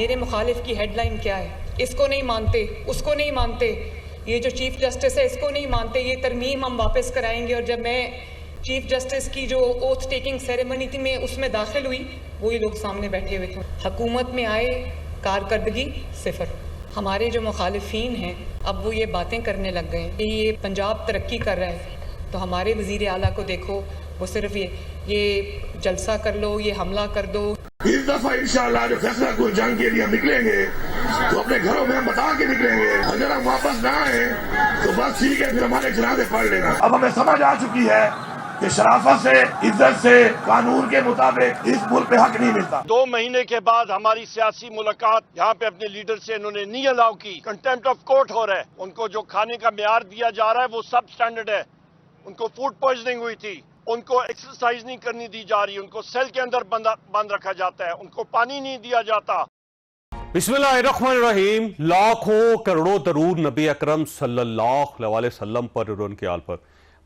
میرے مخالف کی ہیڈ لائن کیا ہے؟ اس کو نہیں مانتے، اس کو نہیں مانتے، یہ جو چیف جسٹس ہے اس کو نہیں مانتے، یہ ترمیم ہم واپس کرائیں گے. اور جب میں چیف جسٹس کی جو اوتھ ٹیکنگ سیریمنی تھی میں اس میں داخل ہوئی، وہی لوگ سامنے بیٹھے ہوئے تھے. حکومت میں آئے کارکردگی صفر. ہمارے جو مخالفین ہیں اب وہ یہ باتیں کرنے لگ گئے کہ یہ پنجاب ترقی کر رہا ہے، تو ہمارے وزیر اعلیٰ کو دیکھو، وہ صرف یہ جلسہ کر لو، یہ حملہ کر دو. اس دفعہ انشاءاللہ جو فیصلہ کو جنگ کے لیے ہم نکلیں گے تو اپنے گھروں میں ہم بتا کے نکلیں گے. اگر ہم واپس نہ آئیں تو بس ٹھیک ہے، پھر ہمارے جنازے پڑھ لینا. اب ہمیں سمجھ آ چکی ہے کہ شرافت سے، عزت سے، قانون کے مطابق اس ملک پہ حق نہیں ملتا. 2 مہینے کے بعد ہماری سیاسی ملاقات یہاں پہ اپنے لیڈر سے انہوں نے نہیں الاؤ کی. کنٹمپٹ آف کورٹ ہو رہا ہے. ان کو جو کھانے کا معیار دیا جا رہا ہے وہ سب سٹینڈرڈ ہے. ان کو فوڈ پوائزننگ ہوئی تھی، ان کو ایکسرسائز نہیں کرنی دی جا رہی، ان کو سیل کے اندر بند رکھا جاتا ہے، ان کو پانی نہیں دیا جاتا. بسم اللہ الرحمن الرحیم. لاکھوں کروڑوں درود نبی اکرم صلی اللہ علیہ وسلم پر اور ان کے آل پر.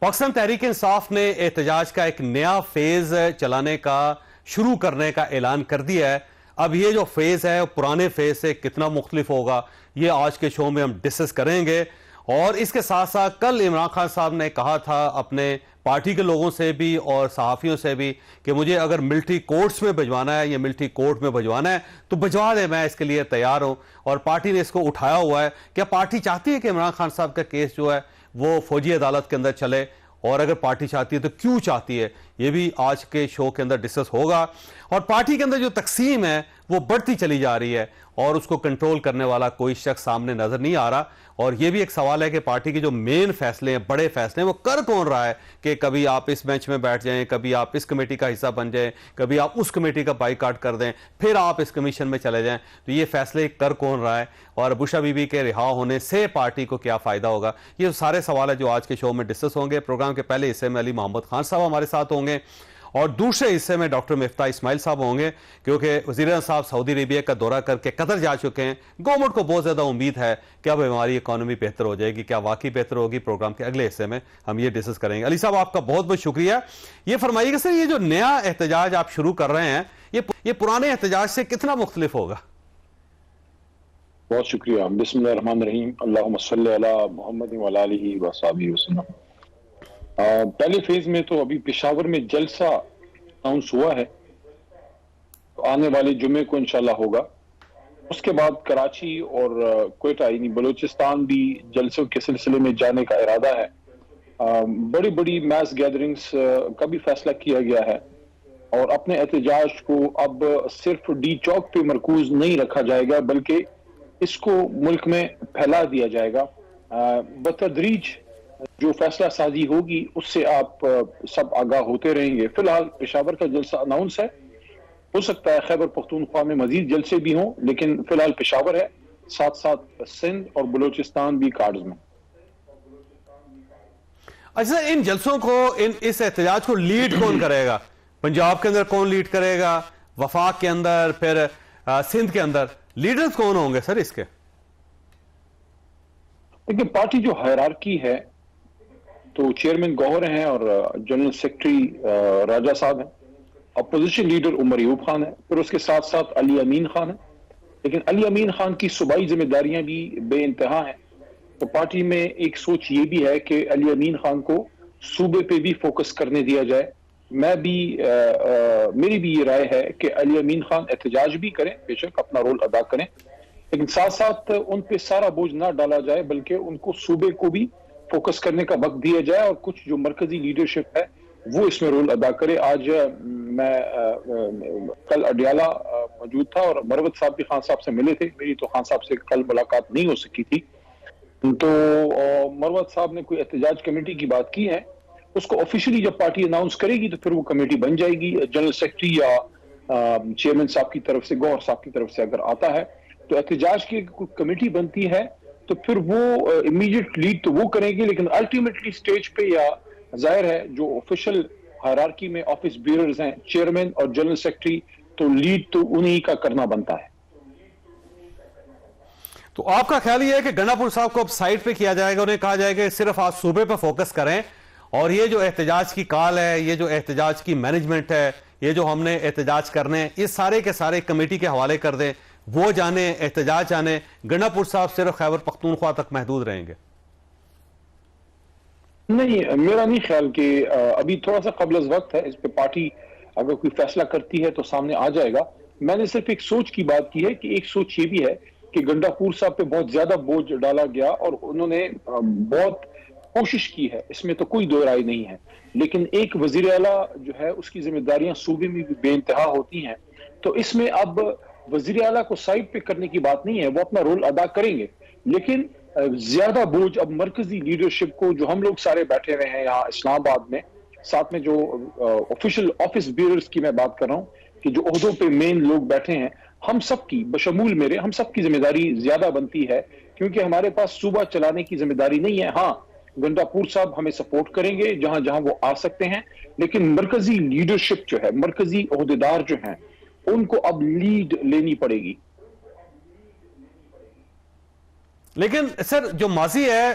پاکستان تحریک انصاف نے احتجاج کا ایک نیا فیز چلانے کا، شروع کرنے کا اعلان کر دیا ہے. اب یہ جو فیز ہے پرانے فیز سے کتنا مختلف ہوگا یہ آج کے شو میں ہم ڈسکس کریں گے. اور اس کے ساتھ ساتھ کل عمران خان صاحب نے کہا تھا اپنے پارٹی کے لوگوں سے بھی اور صحافیوں سے بھی کہ مجھے اگر ملٹری کورٹس میں بھجوانا ہے یا ملٹری کورٹ میں بھجوانا ہے تو بھجوا دیں، میں اس کے لیے تیار ہوں. اور پارٹی نے اس کو اٹھایا ہوا ہے. کیا پارٹی چاہتی ہے کہ عمران خان صاحب کا کیس جو ہے وہ فوجی عدالت کے اندر چلے؟ اور اگر پارٹی چاہتی ہے تو کیوں چاہتی ہے؟ یہ بھی آج کے شو کے اندر ڈسکس ہوگا. اور پارٹی کے اندر جو تقسیم ہے وہ بڑھتی چلی جا رہی ہے اور اس کو کنٹرول کرنے والا کوئی شخص سامنے نظر نہیں آ رہا. اور یہ بھی ایک سوال ہے کہ پارٹی کے جو مین فیصلے ہیں، بڑے فیصلے ہیں، وہ کر کون رہا ہے؟ کہ کبھی آپ اس بینچ میں بیٹھ جائیں، کبھی آپ اس کمیٹی کا حصہ بن جائیں، کبھی آپ اس کمیٹی کا بائیکاٹ کر دیں، پھر آپ اس کمیشن میں چلے جائیں. تو یہ فیصلے کر کون رہا ہے؟ اور بشرا بی بی کے رہا ہونے سے پارٹی کو کیا فائدہ ہوگا؟ یہ سارے سوال ہیں جو آج کے شو میں ڈسکس ہوں گے. پروگرام کے پہلے حصے میں علی محمد خان صاحب ہمارے ساتھ ہوں گے اور دوسرے حصے میں ڈاکٹر مفتاح اسماعیل صاحب ہوں گے، کیونکہ وزیر اعظم صاحب سعودی عربیہ کا دورہ کر کے قطر جا چکے ہیں. گورنمنٹ کو بہت زیادہ امید ہے کہ اب ہماری اکانومی بہتر ہو جائے گی. کیا واقعی بہتر ہوگی؟ پروگرام کے اگلے حصے میں ہم یہ ڈسکس کریں گے. علی صاحب آپ کا بہت بہت شکریہ. یہ فرمائیے کہ سر یہ جو نیا احتجاج آپ شروع کر رہے ہیں یہ پرانے احتجاج سے کتنا مختلف ہوگا؟ بہت شکریہ. بسم اللہ الرحمن الرحیم. اللہم صلی علی محمد و آلہ و صحبہ وسلم. پہلے فیز میں تو ابھی پشاور میں جلسہ اناؤنس ہوا ہے، آنے والے جمعے کو انشاءاللہ ہوگا. اس کے بعد کراچی اور کوئٹہ یعنی بلوچستان بھی جلسوں کے سلسلے میں جانے کا ارادہ ہے. بڑی بڑی میس گیدرنگز کا بھی فیصلہ کیا گیا ہے اور اپنے احتجاج کو اب صرف ڈی چوک پہ مرکوز نہیں رکھا جائے گا بلکہ اس کو ملک میں پھیلا دیا جائے گا. بتدریج جو فیصلہ سازی ہوگی اس سے آپ سب آگاہ ہوتے رہیں گے. فی الحال پشاور کا جلسہ اناؤنس ہے. ہو سکتا ہے خیبر پختونخوا میں مزید جلسے بھی ہوں، لیکن فی الحال پشاور ہے، ساتھ ساتھ سندھ اور بلوچستان بھی کارڈز میں. اچھا، ان جلسوں کو، اس احتجاج کو لیڈ کون کرے گا؟ پنجاب کے اندر کون لیڈ کرے گا؟ وفاق کے اندر، پھر سندھ کے اندر لیڈرز کون ہوں گے سر اس کے؟ لیکن پارٹی جو ہائرارکی ہے تو چیئرمین گوہر ہیں اور جنرل سیکرٹری راجہ صاحب ہیں. اپوزیشن لیڈر عمر ایوب خان ہے، پھر اس کے ساتھ ساتھ علی امین خان ہے. لیکن علی امین خان کی صوبائی ذمہ داریاں بھی بے انتہا ہیں. تو پارٹی میں ایک سوچ یہ بھی ہے کہ علی امین خان کو صوبے پہ بھی فوکس کرنے دیا جائے. میری بھی یہ رائے ہے کہ علی امین خان احتجاج بھی کریں، بے شک اپنا رول ادا کریں، لیکن ساتھ ساتھ ان پہ سارا بوجھ نہ ڈالا جائے بلکہ ان کو صوبے کو بھی فوکس کرنے کا وقت دیا جائے اور کچھ جو مرکزی لیڈرشپ ہے وہ اس میں رول ادا کرے. آج میں کل اڈیالہ موجود تھا اور مروت صاحب بھی خان صاحب سے ملے تھے. میری تو خان صاحب سے کل ملاقات نہیں ہو سکی تھی. تو مروت صاحب نے کوئی احتجاج کمیٹی کی بات کی ہے، اس کو آفیشلی جب پارٹی اناؤنس کرے گی تو پھر وہ کمیٹی بن جائے گی. جنرل سیکرٹری یا چیئرمین صاحب کی طرف سے، گوہر صاحب کی طرف سے اگر آتا ہے تو احتجاج کی کمیٹی بنتی ہے تو پھر وہ امیڈیٹ لیڈ تو وہ کریں گے، لیکن الٹیمیٹلی سٹیج پہ یا ظاہر ہے جو آفیشل ہائرارکی میں آفس بیئررز ہیں، چیئرمین اور جنرل سیکرٹری، تو لیڈ تو انہی کا کرنا بنتا ہے. تو آپ کا خیال یہ ہے کہ گنڈا پور صاحب کو اب سائڈ پہ کیا جائے گا، انہیں کہا جائے گا صرف آپ صوبے پہ فوکس کریں اور یہ جو احتجاج کی کال ہے، یہ جو احتجاج کی مینجمنٹ ہے، یہ جو ہم نے احتجاج کرنے ہیں، یہ سارے کے سارے کمیٹی کے حوالے کر دیں، وہ جانے, احتجاج جانے, گنڈا پور صاحب صرف خیبر پختونخوا تک محدود رہیں گے؟ نہیں, میرا نہیں خیال کہ ابھی تھوڑا سا قبل از وقت ہے. اس پہ پارٹی اگر کوئی فیصلہ کرتی ہے تو سامنے آ جائے گا. میں نے صرف ایک سوچ کی بات کی ہے کہ ایک سوچ یہ بھی ہے کہ گنڈا پور صاحب پہ بہت زیادہ بوجھ ڈالا گیا اور انہوں نے بہت کوشش کی ہے, اس میں تو کوئی دو رائے نہیں ہے, لیکن ایک وزیر اعلیٰ جو ہے اس کی ذمہ داریاں صوبے میں بھی بے انتہا ہوتی ہیں. تو اس میں اب وزیر اعلیٰ کو سائڈ پہ کرنے کی بات نہیں ہے, وہ اپنا رول ادا کریں گے, لیکن زیادہ بوجھ اب مرکزی لیڈرشپ کو, جو ہم لوگ سارے بیٹھے ہوئے ہیں یہاں اسلام آباد میں, ساتھ میں جو آفیشل آفس بیئرز کی میں بات کر رہا ہوں کہ جو عہدوں پہ مین لوگ بیٹھے ہیں, ہم سب کی بشمول میرے, ہم سب کی ذمہ داری زیادہ بنتی ہے, کیونکہ ہمارے پاس صوبہ چلانے کی ذمہ داری نہیں ہے. ہاں, گنڈا پور صاحب ہمیں سپورٹ کریں گے جہاں جہاں وہ آ سکتے ہیں, لیکن مرکزی لیڈرشپ جو ہے, مرکزی عہدیدار جو ہیں, ان کو اب لیڈ لینی پڑے گی. لیکن سر جو ماضی ہے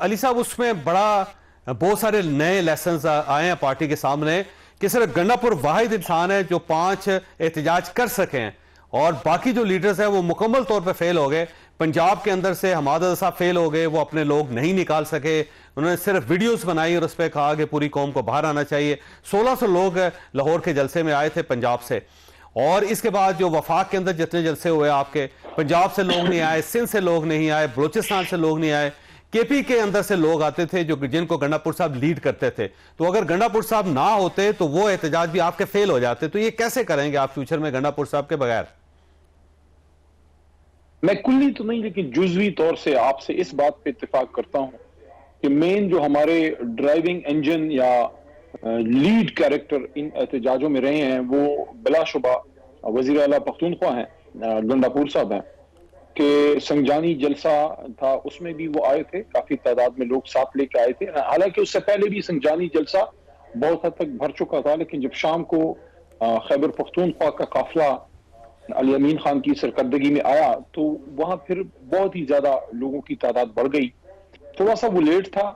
علی صاحب, اس میں بڑا بہت سارے نئے لیسنز آئے ہیں پارٹی کے سامنے کہ صرف گنڈا پور واحد انسان ہے جو 5 احتجاج کر سکے ہیں, اور باقی جو لیڈرز ہیں وہ مکمل طور پہ فیل ہو گئے. پنجاب کے اندر سے حماد اظہر صاحب فیل ہو گئے, وہ اپنے لوگ نہیں نکال سکے, انہوں نے صرف ویڈیوز بنائی اور اس پہ کہا کہ پوری قوم کو باہر آنا چاہیے. 1600 لوگ لاہور کے جلسے میں آئے تھے پنجاب سے, اور اس کے بعد جو وفاق کے اندر جتنے جلسے ہوئے آپ کے, پنجاب سے لوگ نہیں آئے, سندھ سے لوگ نہیں آئے, بلوچستان سے لوگ نہیں آئے, کے پی کے اندر سے لوگ آتے تھے جو جن کو گنڈا پور صاحب لیڈ کرتے تھے. تو اگر گنڈا پور صاحب نہ ہوتے تو وہ احتجاج بھی آپ کے فیل ہو جاتے. تو یہ کیسے کریں گے آپ فیوچر میں گنڈا پور صاحب کے بغیر؟ میں کلی تو نہیں, لیکن جزوی طور سے آپ سے اس بات پہ اتفاق کرتا ہوں کہ مین جو ہمارے ڈرائیونگ انجن یا لیڈ کیریکٹر ان احتجاجوں میں رہے ہیں وہ بلا شبہ وزیر اعلیٰ پختونخوا ہیں, گنڈا پور صاحب ہیں. کہ سنگجانی جلسہ تھا, اس میں بھی وہ آئے تھے, کافی تعداد میں لوگ ساتھ لے کے آئے تھے. حالانکہ اس سے پہلے بھی سنگجانی جلسہ بہت حد تک بھر چکا تھا, لیکن جب شام کو خیبر پختونخوا کا قافلہ علی امین خان کی سرکردگی میں آیا تو وہاں پھر بہت ہی زیادہ لوگوں کی تعداد بڑھ گئی. تھوڑا سا وہ لیٹ تھا,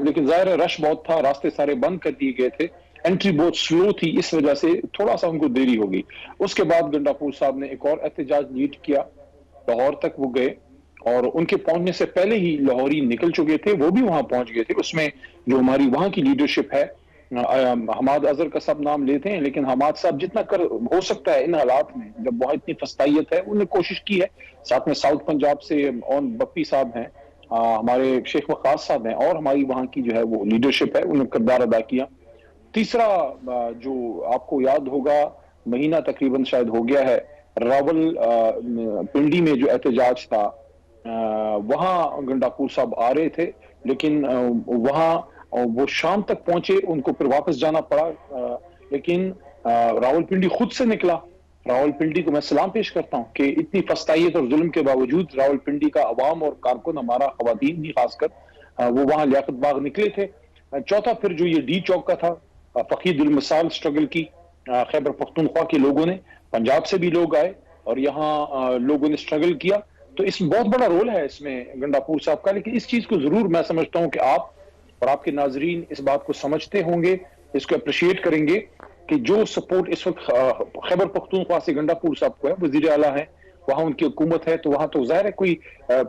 لیکن ظاہر رش بہت تھا, راستے سارے بند کر دیے گئے تھے, انٹری بہت سلو تھی, اس وجہ سے تھوڑا سا ان کو دیری ہو گئی. اس کے بعد گنڈا پور صاحب نے ایک اور احتجاج لیڈ کیا, لاہور تک وہ گئے, اور ان کے پہنچنے سے پہلے ہی لاہوری نکل چکے تھے, وہ بھی وہاں پہنچ گئے تھے. اس میں جو ہماری وہاں کی لیڈرشپ ہے, حماد اظہر کا سب نام لیتے ہیں, لیکن حماد صاحب جتنا ہو سکتا ہے ان حالات میں, جب وہاں اتنی فستائیت ہے, انہوں نے کوشش کی ہے. ساتھ میں ساؤتھ پنجاب سے اون بپی صاحب ہیں, ہمارے شیخ وقاص صاحب ہیں, اور ہماری وہاں کی جو ہے وہ لیڈرشپ ہے, انہوں نے کردار ادا کیا. تیسرا جو آپ کو یاد ہوگا, مہینہ تقریباً شاید ہو گیا ہے, راول پنڈی میں جو احتجاج تھا, وہاں گنڈا پور صاحب آ رہے تھے, لیکن وہاں وہ شام تک پہنچے, ان کو پھر واپس جانا پڑا. لیکن راول پنڈی خود سے نکلا. راول پنڈی کو میں سلام پیش کرتا ہوں کہ اتنی فستائیت اور ظلم کے باوجود راول پنڈی کا عوام اور کارکن, ہمارا خواتین بھی خاص کر, وہ وہاں لیاقت باغ نکلے تھے. چوتھا پھر جو یہ ڈی چوک کا تھا, فقید المثال سٹرگل کی خیبر پختونخوا کے لوگوں نے, پنجاب سے بھی لوگ آئے اور یہاں لوگوں نے سٹرگل کیا. تو اس میں بہت بڑا رول ہے اس میں گنڈا پور صاحب کا. لیکن اس چیز کو ضرور میں سمجھتا ہوں کہ آپ اور آپ کے ناظرین اس بات کو سمجھتے ہوں گے, اس کو اپریشیٹ کریں گے کہ جو سپورٹ اس وقت خیبر پختونخوا سے گنڈا پور صاحب کو ہے, وزیر اعلیٰ ہیں, وہاں ان کی حکومت ہے, تو وہاں تو ظاہر ہے کوئی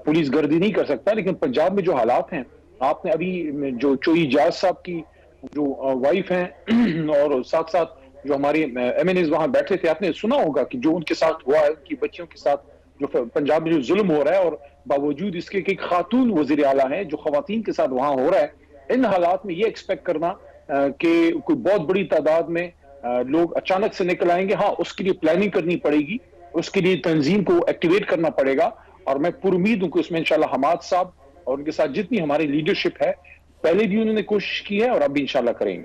پولیس گردی نہیں کر سکتا. لیکن پنجاب میں جو حالات ہیں, آپ نے ابھی جو چوئی جاز صاحب کی جو وائف ہیں اور ساتھ ساتھ جو ہمارے ایم این ایز وہاں بیٹھے تھے, آپ نے سنا ہوگا کہ جو ان کے ساتھ ہوا ہے, ان کی بچیوں کے ساتھ جو پنجاب میں جو ظلم ہو رہا ہے, اور باوجود اس کے کہ ایک خاتون وزیر اعلیٰ ہیں, جو خواتین کے ساتھ وہاں ہو رہا ہے. ان حالات میں یہ ایکسپیکٹ کرنا کہ کوئی بہت بڑی تعداد میں لوگ اچانک سے نکل آئیں گے, ہاں اس کے لیے پلاننگ کرنی پڑے گی, اس کے لیے تنظیم کو ایکٹیویٹ کرنا پڑے گا. اور میں پر امید ہوں کہ اس میں انشاءاللہ حماد صاحب اور ان کے ساتھ جتنی ہماری لیڈرشپ ہے, پہلے بھی انہوں نے کوشش کی ہے اور اب بھی انشاءاللہ کریں گے.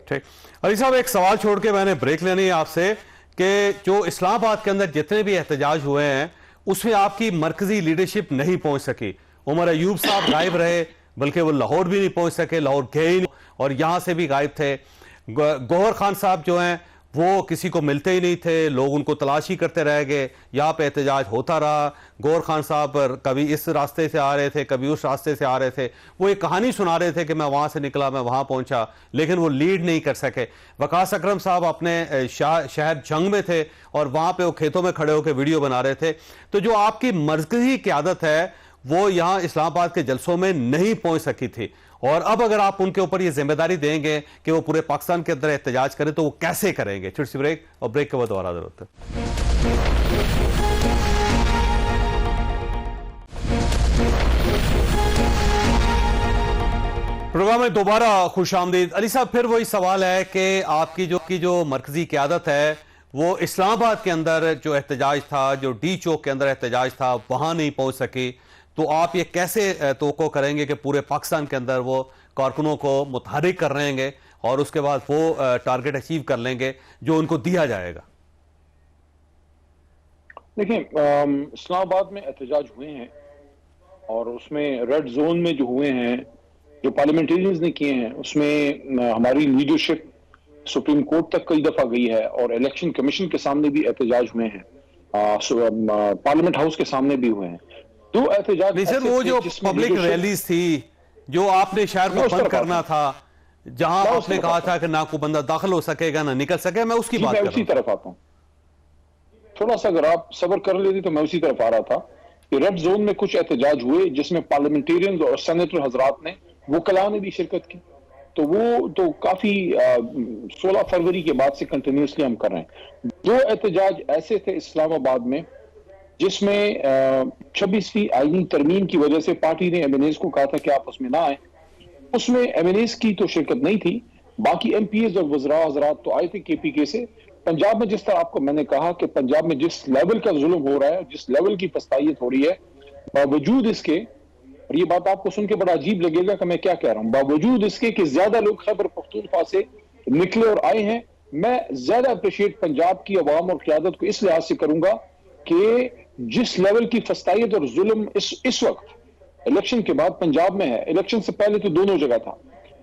ٹھیک. علی صاحب ایک سوال چھوڑ کے میں نے بریک لینی ہے آپ سے کہ جو اسلام آباد کے اندر جتنے بھی احتجاج ہوئے ہیں اس میں آپ کی مرکزی لیڈرشپ نہیں پہنچ سکی. عمر ایوب صاحب غائب رہے, بلکہ وہ لاہور بھی نہیں پہنچ سکے, لاہور گئے ہی نہیں, اور یہاں سے بھی غائب تھے. گوہر خان صاحب جو ہیں وہ کسی کو ملتے ہی نہیں تھے, لوگ ان کو تلاشی کرتے رہ گئے, یہاں پہ احتجاج ہوتا رہا. گور خان صاحب پر کبھی اس راستے سے آ رہے تھے, کبھی اس راستے سے آ رہے تھے, وہ ایک کہانی سنا رہے تھے کہ میں وہاں سے نکلا, میں وہاں پہنچا, لیکن وہ لیڈ نہیں کر سکے. وقاص اکرم صاحب اپنے شہر جنگ میں تھے اور وہاں پہ وہ کھیتوں میں کھڑے ہو کے ویڈیو بنا رہے تھے. تو جو آپ کی مرکزی قیادت ہے وہ یہاں اسلام آباد کے جلسوں میں نہیں پہنچ سکی تھی, اور اب اگر آپ ان کے اوپر یہ ذمہ داری دیں گے کہ وہ پورے پاکستان کے اندر احتجاج کریں تو وہ کیسے کریں گے؟ چھوٹی سی بریک, اور بریک کے بعد دوبارہ حاضر ہوتے ہیں. پروگرام میں دوبارہ خوش آمدید. علی صاحب, پھر وہی سوال ہے کہ آپ کی جو مرکزی قیادت ہے وہ اسلام آباد کے اندر جو احتجاج تھا, جو ڈی چوک کے اندر احتجاج تھا, وہاں نہیں پہنچ سکی, تو آپ یہ کیسے توقع کریں گے کہ پورے پاکستان کے اندر وہ کارکنوں کو متحرک کر رہیں گے اور اس کے بعد وہ ٹارگٹ اچیو کر لیں گے جو ان کو دیا جائے گا؟ دیکھیں, اسلام آباد میں احتجاج ہوئے ہیں اور اس میں ریڈ زون میں جو ہوئے ہیں, جو پارلیمنٹیرینز نے کیے ہیں, اس میں ہماری لیڈرشپ سپریم کورٹ تک کئی دفعہ گئی ہے اور الیکشن کمیشن کے سامنے بھی احتجاج ہوئے ہیں, پارلیمنٹ ہاؤس کے سامنے بھی ہوئے ہیں. دو احتجاج نہیں سر, وہ جو پبلک ریلیز تھی جو آپ نے شہر کو بند کرنا تھا, جہاں آپ نے کہا تھا کہ نہ کوئی بندہ داخل ہو سکے گا نہ نکل سکے, میں اس کی بات کر رہا ہوں. اسی طرف آتا ہوں, تھوڑا سا اگر آپ صبر کر لیتے تو میں اسی طرف آ رہا تھا کہ ریڈ زون میں کچھ احتجاج ہوئے جس میں پارلیمنٹیرینز اور سینیٹر حضرات نے, وکلاء نے بھی شرکت کی. تو وہ تو کافی 16 فروری کے بعد سے کنٹینیوسلی ہم کر رہے ہیں. دو احتجاج ایسے تھے اسلام آباد میں جس میں 26ویں آئینی ترمیم کی وجہ سے پارٹی نے ایم این ایز کو کہا تھا کہ آپ اس میں نہ آئیں. اس میں ایم این ایز کی تو شرکت نہیں تھی, باقی ایم پی ایز اور وزراء حضرات تو آئے تھے کے پی کے سے. پنجاب میں جس طرح آپ کو میں نے کہا کہ پنجاب میں جس لیول کا ظلم ہو رہا ہے, جس لیول کی فسطائیت ہو رہی ہے, باوجود اس کے, اور یہ بات آپ کو سن کے بڑا عجیب لگے گا کہ میں کیا کہہ رہا ہوں, باوجود اس کے کہ زیادہ لوگ خیبر پختونخوا سے نکلے اور آئے ہیں, میں زیادہ اپریشیٹ پنجاب کی عوام اور قیادت کو اس لحاظ سے کروں گا کہ جس لیول کی فسطائیت اور ظلم اس وقت الیکشن کے بعد پنجاب میں ہے, الیکشن سے پہلے تو دونوں جگہ تھا,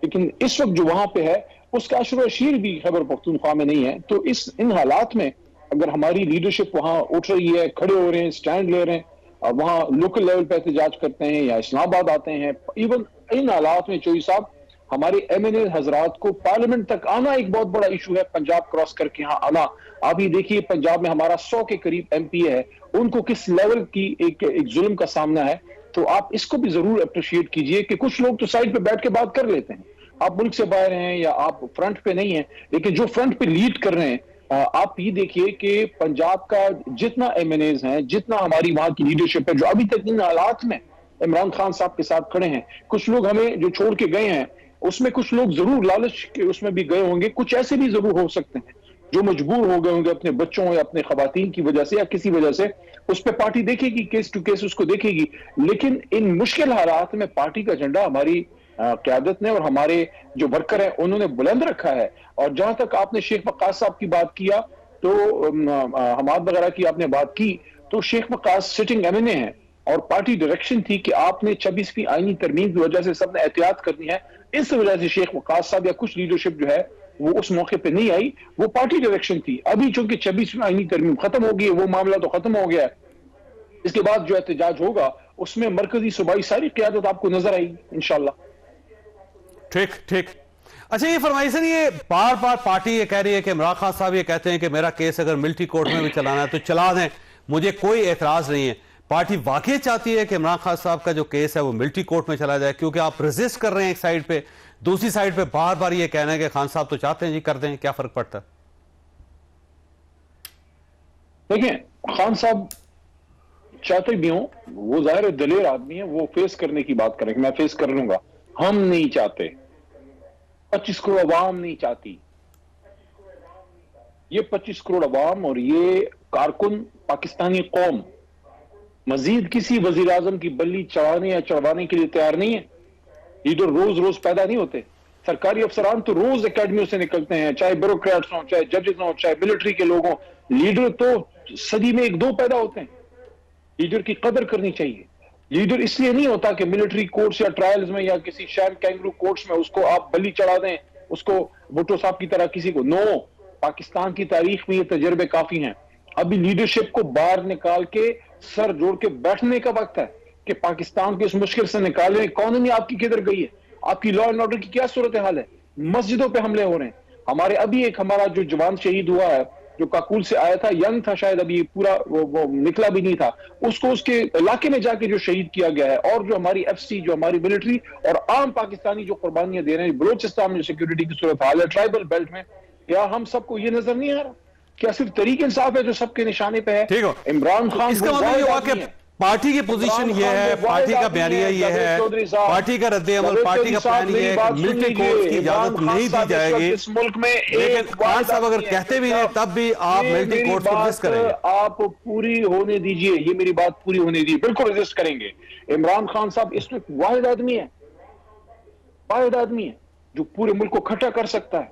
لیکن اس وقت جو وہاں پہ ہے اس کا عشر و عشیر بھی خیبر پختونخوا میں نہیں ہے. تو ان حالات میں اگر ہماری لیڈرشپ وہاں اٹھ رہی ہے, کھڑے ہو رہے ہیں, سٹینڈ لے رہے ہیں, اور وہاں لوکل لیول پہ احتجاج کرتے ہیں یا اسلام آباد آتے ہیں, ایون ان حالات میں چوئی صاحب ہمارے ایم این اے حضرات کو پارلیمنٹ تک آنا ایک بہت بڑا ایشو ہے, پنجاب کراس کر کے یہاں آنا. آپ یہ دیکھیے پنجاب میں ہمارا 100 کے قریب ایم پی ہے, ان کو کس لیول کی ایک ظلم کا سامنا ہے. تو آپ اس کو بھی ضرور اپریشیٹ کیجئے کہ کچھ لوگ تو سائڈ پہ بیٹھ کے بات کر لیتے ہیں, آپ ملک سے باہر ہیں یا آپ فرنٹ پہ نہیں ہیں, لیکن جو فرنٹ پہ لیڈ کر رہے ہیں, آپ یہ دیکھیے کہ پنجاب کا جتنا ایم این ایز ہیں, جتنا ہماری وہاں کی لیڈرشپ ہے جو ابھی تک ان حالات میں عمران خان صاحب کے ساتھ کھڑے ہیں, کچھ لوگ ہمیں جو چھوڑ کے گئے ہیں اس میں کچھ لوگ ضرور لالچ کے اس میں بھی گئے ہوں گے, کچھ ایسے بھی ضرور ہو سکتے ہیں جو مجبور ہو گئے ہوں گے اپنے بچوں یا اپنے خواتین کی وجہ سے یا کسی وجہ سے. اس پہ پارٹی دیکھے گی, کیس ٹو کیس اس کو دیکھے گی, لیکن ان مشکل حالات میں پارٹی کا جھنڈا ہماری قیادت نے اور ہمارے جو ورکر ہیں انہوں نے بلند رکھا ہے. اور جہاں تک آپ نے شیخ وقاص صاحب کی بات کیا تو حماد وغیرہ کی آپ نے بات کی, تو شیخ وقاص سٹنگ ایم این اے ہیں اور پارٹی ڈائریکشن تھی کہ آپ نے 26ویں آئینی ترمیم کی وجہ سے سب نے احتیاط کرنی ہے. اس وجہ سے شیخ وقاص صاحب یا کچھ لیڈرشپ جو ہے وہ اس موقع پہ نہیں آئی, وہ پارٹی ڈائریکشن تھی. ابھی چونکہ 26ویں آئینی ترمیم ختم ہو گئی ہے, وہ معاملہ تو ختم ہو گیا ہے. اس کے بعد جو احتجاج ہوگا اس میں مرکزی صوبائی ساری قیادت آپ کو نظر آئے گی انشاءاللہ. ٹھیک. اچھا یہ فرمائیے سر, یہ بار بار پارٹی یہ کہہ رہی ہے کہ عمران خان صاحب یہ کہتے ہیں کہ میرا کیس اگر ملٹری کورٹ میں بھی چلانا ہے تو چلا دیں, مجھے کوئی اعتراض نہیں ہے. پارٹی واقعی چاہتی ہے کہ عمران خان صاحب کا جو کیس ہے وہ ملٹری کورٹ میں چلا جائے, کیونکہ آپ ریزسٹ کر رہے ہیں ایک سائیڈ پہ, دوسری سائیڈ پہ بار بار یہ کہنا ہے کہ خان صاحب تو چاہتے ہیں جی کر دیں, کیا فرق پڑتا ہے؟ دیکھیں خان صاحب چاہتے بھی ہوں, وہ ظاہر دلیر آدمی ہیں, وہ فیس کرنے کی بات کریں کہ میں فیس کر لوں گا. ہم نہیں چاہتے, 25 کروڑ عوام نہیں چاہتی. یہ 25 کروڑ عوام اور یہ کارکن پاکستانی قوم مزید کسی وزیر اعظم کی بلی چڑھانے یا چڑھوانے کے لیے تیار نہیں ہے. لیڈر روز روز پیدا نہیں ہوتے. سرکاری افسران تو روز اکیڈمیوں سے نکلتے ہیں, چاہے بیوروکریٹس ہوں, چاہے ججز ہوں, چاہے ملٹری کے لوگ ہوں. لیڈر تو صدی میں 1-2 پیدا ہوتے ہیں. لیڈر کی قدر کرنی چاہیے. لیڈر اس لیے نہیں ہوتا کہ ملٹری کورٹس یا ٹرائلز میں یا کسی شہر کینگرو کورٹس میں اس کو آپ بلی چڑھا دیں, اس کو بھٹو صاحب کی طرح کسی کو. نو, پاکستان کی تاریخ میں یہ تجربے کافی ہیں. ابھی لیڈرشپ کو باہر نکال کے سر جوڑ کے بیٹھنے کا وقت ہے کہ پاکستان کو اس مشکل سے نکالیں. اکانومی آپ کی کدھر گئی ہے؟ آپ کی لا اینڈ آرڈر کی کیا صورتحال ہے؟ مسجدوں پہ حملے ہو رہے ہیں. ہمارا جو جوان شہید ہوا ہے جو کاکول سے آیا تھا, ینگ تھا شاید, ابھی پورا وہ نکلا بھی نہیں تھا, اس کو اس کے علاقے میں جا کے جو شہید کیا گیا ہے, اور جو ہماری ایف سی, جو ہماری ملٹری اور عام پاکستانی جو قربانیاں دے رہے ہیں بلوچستان میں سیکیورٹی کی صورتحال ہے, ٹرائبل بیلٹ میں, کیا ہم سب کو یہ نظر نہیں آ رہا؟ کیا صرف تحریک انصاف ہے جو سب کے نشانے پہ ہے؟ ٹھیک ہو, عمران خان اس کا مطلب یہ ہوا کہ پارٹی کی پوزیشن یہ ہے, پارٹی کا بیانیہ یہ ہے, پارٹی کا رد عمل, پارٹی کا پلان یہ ہے کہ ملٹری کورٹس کی اجازت نہیں دی جائے گی. لیکن خان صاحب اگر کہتے بھی ہیں تب بھی آپ ملٹری کورٹس کو ریزسٹ کریں گے. آپ پوری ہونے دیجئے, یہ میری بات پوری ہونے دیجئے, بالکل ریزسٹ کریں گے. عمران خان صاحب اس وقت واحد آدمی ہے جو پورے ملک کو کھٹا کر سکتا ہے,